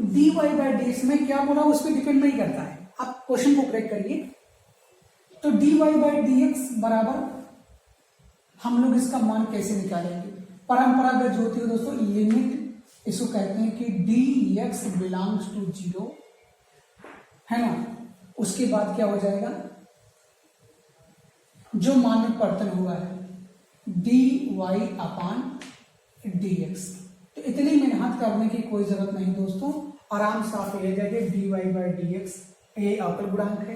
D Y by D X में क्या बोला उस पर डिपेंड नहीं करता है। आप क्वेश्चन को करेक्ट करिए। तो D Y by D X बराबर हम लोग इसका मान कैसे निकालेंगे? परंपरागत जो होती है दोस्तों लिमिट, इसको कहते हैं कि D X belongs to zero, है ना। उसके बाद क्या हो जाएगा, जो मान में परिवर्तन हुआ है डी वाई अपान डी एक्स। तो इतनी मेहनत करने की कोई जरूरत नहीं दोस्तों, आराम से आप ले जाइए D Y by D X, ये अवकल गुणांक है।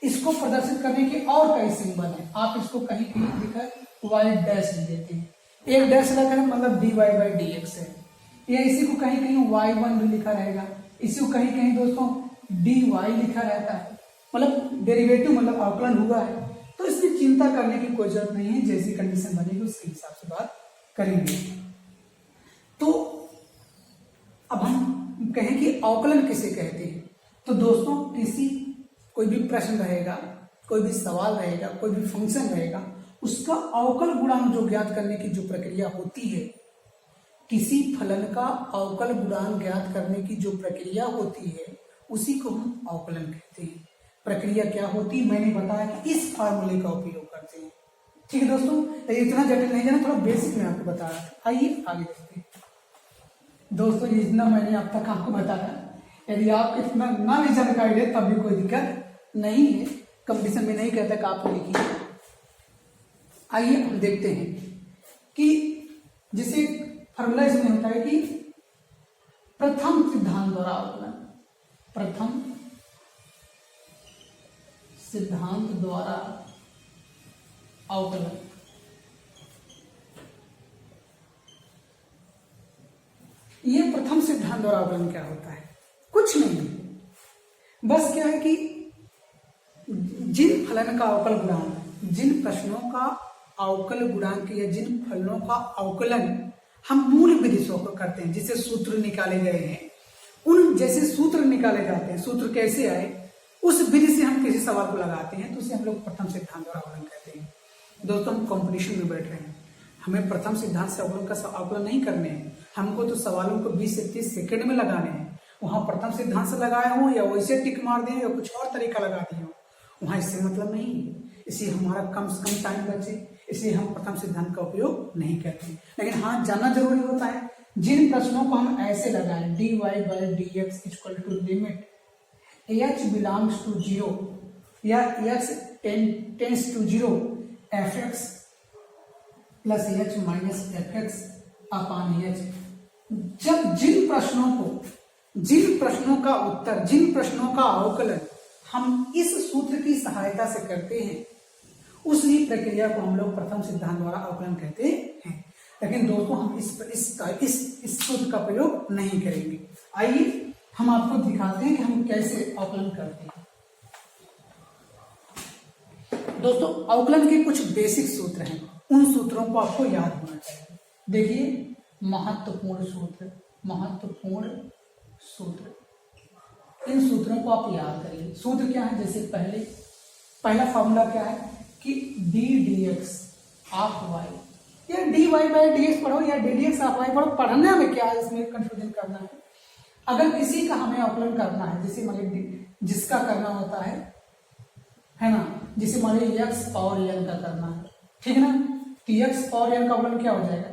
इसको प्रदर्शित करने के और कई सिंबल हैं, आप इसको कहीं कहीं लिखा वाई डैश ले देते हैं, एक डैश लगा है मतलब D Y by D X है, या इसी को कहीं कहीं वाई वन भी लिखा रहेगा, इसी को कहीं कहीं दोस्तों डी वाई लिखा रहता है, मतलब डेरिवेटिव मतलब अवकलन हुआ है। तो इसकी चिंता करने की कोई जरूरत नहीं है, जैसी कंडीशन बनेगी उसके हिसाब से बात करेंगे। तो अब हम कहें कि अवकलन किसे कहते हैं, तो दोस्तों किसी कोई भी प्रश्न रहेगा, कोई भी सवाल रहेगा, कोई भी फंक्शन रहेगा, उसका अवकल गुणांक जो ज्ञात करने की जो प्रक्रिया होती है, किसी फलन का अवकल गुणांक ज्ञात करने की जो प्रक्रिया होती है उसी को हम अवकलन कहते हैं। प्रक्रिया क्या होती है मैंने बताया कि इस फार्मूले का उपयोग करते हैं। ठीक है दोस्तों, तो इतना जटिल नहीं जाना, थोड़ा बेसिक में आपको बता रहा था। आइए आगे देखते हैं दोस्तों। ये इतना मैंने अब तक आपको बताया, यदि आप इतना ना भी जानकारी दे तब भी कोई दिक्कत नहीं है, कंपटीशन में नहीं कहता कि आप लिखिए। आइए हम देखते हैं कि जिसे फॉर्मूला इसमें होता है कि प्रथम सिद्धांत द्वारा अवकलन, प्रथम सिद्धांत द्वारा अवकलन। ये प्रथम सिद्धांत द्वारा अवकलन क्या होता है? कुछ नहीं, बस क्या है कि जिन फलन का अवकल गुणांक, जिन प्रश्नों का अवकल गुणांक या जिन फलनों का अवकलन हम मूल विधि से करते हैं, जिसे सूत्र निकाले गए हैं, उन जैसे सूत्र निकाले जाते हैं, सूत्र कैसे आए उस विधि से हम किसी सवाल को लगाते हैं, तो उसे हम लोग प्रथम सिद्धांत द्वारा अवकलन कहते हैं। दोस्तों हम कंपटीशन में बैठ रहे हैं, हमें प्रथम सिद्धांत से अवकलन का अवकलन नहीं करने हैं, हमको तो सवालों को 20 से 30 सेकंड में लगाने हैं। वहां प्रथम सिद्धांत से लगाए हों या वैसे टिक मार दें या कुछ और तरीका लगा दिए हो, वहां इससे मतलब नहीं है। इसलिए हमारा कम से कम टाइम बचे, इसलिए हम प्रथम सिद्धांत का उपयोग नहीं करते। लेकिन हाँ जानना जरूरी होता है, जिन प्रश्नों को हम ऐसे लगाएं d Y by D x equal to limit h belongs to zero या x tends to zero f x plus h minus f x upon h, जब जिन प्रश्नों का उत्तर, जिन प्रश्नों का अवकलन हम इस सूत्र की सहायता से करते हैं, उसी प्रक्रिया को हम लोग प्रथम सिद्धांत द्वारा अवकलन कहते हैं। लेकिन दोस्तों हम इस सूत्र का प्रयोग नहीं करेंगे। आइए हम आपको दिखाते हैं कि हम कैसे अवकलन करते हैं। दोस्तों अवकलन के कुछ बेसिक सूत्र हैं, उन सूत्रों को आपको याद होना चाहिए। देखिए महत्वपूर्ण सूत्र, इन सूत्रों को आप याद करिए। सूत्र क्या है, जैसे पहला फॉर्मूला क्या है कि d d x of y, या d Y by D x पढ़ो या d d x of y पढ़ो, पढ़ने में क्या है, इसमें कंफ्यूजन करना है। अगर किसी का हमें अवकलन करना है, जैसे मान लीजिए जिसका करना होता है ना, जैसे मान लीजिए एक्स पावर एन का करना है, ठीक है ना, तो एक्स पावर एन का अवकलन क्या हो जाएगा,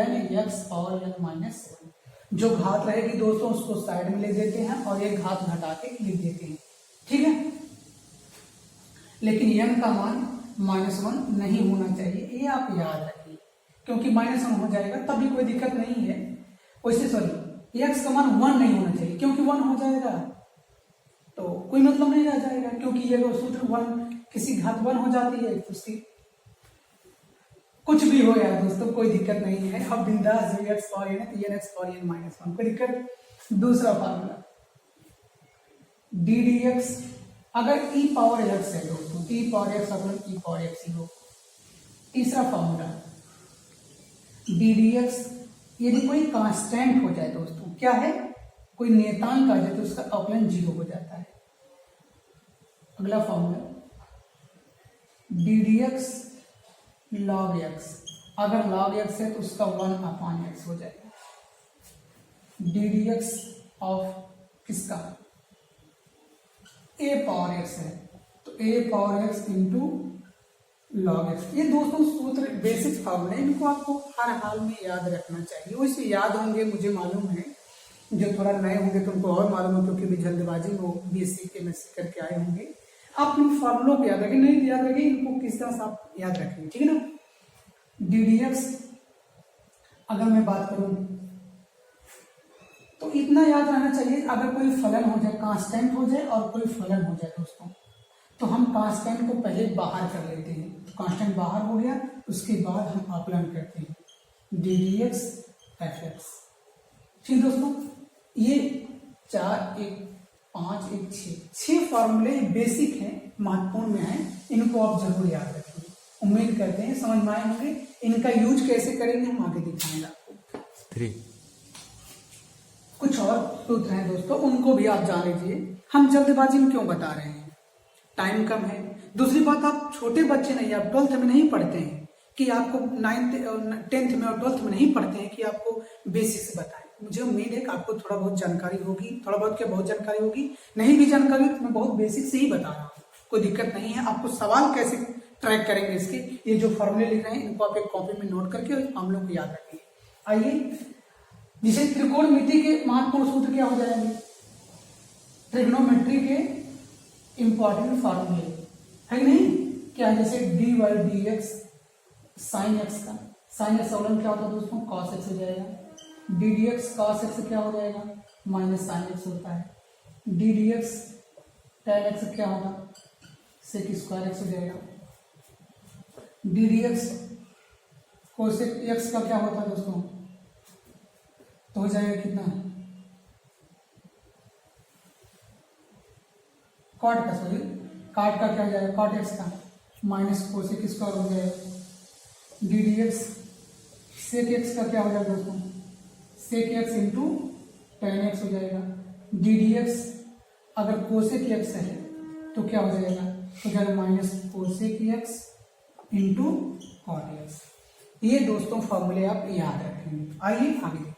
N X power N minus 1। जो घात रहेगी दोस्तों उसको साइड में ले देते हैं और एक घात घटा के लिख देते हैं, ठीक है। लेकिन एन का मान -1 नहीं होना चाहिए, ये आप याद रखिए, क्योंकि -1 हो जाएगा तब भी कोई दिक्कत नहीं है। वैसे सॉरी एक्स का मान 1 नहीं होना चाहिए, क्योंकि 1 हो जाएगा तो कोई मतलब नहीं रह जाएगा, क्योंकि ये सूत्र 1 किसी घात 1 हो जाती है तो उसकी कुछ भी हो यार दोस्तों कोई दिक्कत नहीं है। अब बिंदास एक्स पावर एन है, N X power N minus 1, कोई दिक्कत। दूसरा फार्मूला डी डी एक्स, अगर ई पावर एक्स है दोस्तों, ई पावर एक्स अगर ई पावर एक्स ही हो। तीसरा फार्मूला डी डी एक्स, यदि कोई कांस्टेंट हो जाए दोस्तों, क्या है, कोई नियतांक आ जाए तो उसका अवकलन 0 हो जाता है। अगला formula D d x log x, अगर लॉग एक्स है तो उसका 1 अपान एक्स हो जाएगा। डी डी एक्स ऑफ किसका, a पावर x है, तो a power x into log x. ये दोस्तों सूत्र बेसिक फॉर्मूले, इनको आपको हर हाल में याद रखना चाहिए। वैसे याद होंगे मुझे मालूम है, जो थोड़ा नए होंगे तो उनको और मालूम हो, क्योंकि भी जल्दबाजी में वो BSc केमिस्ट्री करके आए होंगे। आप इन फॉर्मूलों को याद रखें, नहीं याद रखें इनको किस तरह से आप याद रखेंगे, ठीक है ना। ddx अगर मैं बात करूं तो इतना याद रहना चाहिए, अगर कोई फलन हो जाए, कांस्टेंट हो जाए और कोई फलन हो जाए दोस्तों, तो हम कांस्टेंट को पहले बाहर कर लेते हैं। तो कांस्टेंट बाहर हो गया, उसके बाद हम आकलन करते हैं ddx fx। ठीक दोस्तों, ये 4 1 5 1 6 फॉर्मूले बेसिक हैं, महत्वपूर्ण में हैं, इनको आप जरूर याद रखेंगे। उम्मीद करते हैं समझ में आए होंगे। इनका यूज कैसे करेंगे हम आगे दिखाएंगे आपको। 3 कुछ और सूत्र हैं दोस्तों, उनको भी आप जान लीजिए। हम जल्दबाजी में क्यों बता रहे हैं, टाइम कम है। दूसरी बात, आप छोटे बच्चे नहीं, आप 12th में नहीं पढ़ते हैं कि आपको 9th 10th में और 12th में नहीं पढ़ते हैं कि आपको बेसिक से बताएं। मुझे उम्मीद है कि आपको थोड़ा बहुत जानकारी होगी, थोड़ा बहुत क्या बहुत जानकारी होगी, नहीं भी जानकारी तो मैं बहुत बेसिक से ही बता रहा हूँ, कोई दिक्कत नहीं है। आपको सवाल कैसे ट्रैक करेंगे इसके, ये जो फॉर्मूले लिख रहे हैं इनको आप एक कॉपी में नोट करके हम लोग को याद रखिए। आइए, जिसे त्रिकोणमिति के महत्वपूर्ण सूत्र क्या हो जाएंगे, ट्रिग्नोमेट्री के इंपॉर्टेंट फॉर्मूले है कि नहीं, क्या, जैसे dy dx साइन एक्स का, साइन एक्स का क्या होता है दोस्तों, cos x हो जाएगा। ddx cos x क्या हो जाएगा, माइनस साइन एक्स होता है। ddx tan x क्या होगा, sec स्क्वायर एक्स हो जाएगा। ddx cosec x का क्या होता है दोस्तों, तो हो जाएगा कितना, कॉट का, सॉरी कॉट का क्या हो जाएगा, कॉट एक्स का माइनस कोसेक स्क्वायर हो जाएगा। ddx सेक एक्स का क्या हो जाएगा दोस्तों, sec X into tan X हो जाएगा। ddx अगर कोसेक एक्स है तो क्या हो जाएगा, तो जाएगा minus cosec X into cot X. ये दोस्तों फॉर्मूले आप याद रखेंगे। आइए आगे